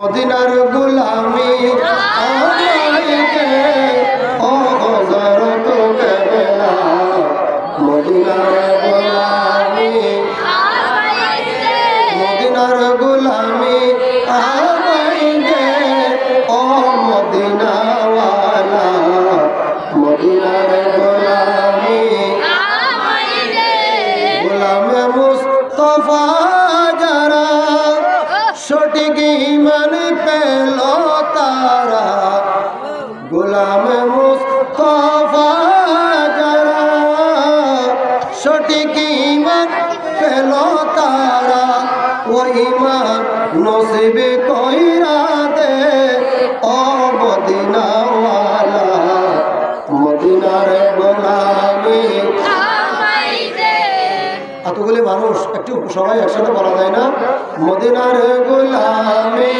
মদিনার গোলামি ও হযরত কেবলা মদিনার গোলামি মদিনার গোলামি আমাইগে ও মদিনাওয়ালা মদিনার গোলামি গোলামে মুস্তাফা যারা সঠিক ঈমান পেল তারা গোলামে মুস্তাফা যারা সঠিক ঈমান পেল তারা ও ঈমান নসিব কইরা দে ও মদিনাওয়ালা মদিনার গোলামি এতগুলি মানুষ একটু সবাই একসাথে বলা যায় না মদিনার গোলামি।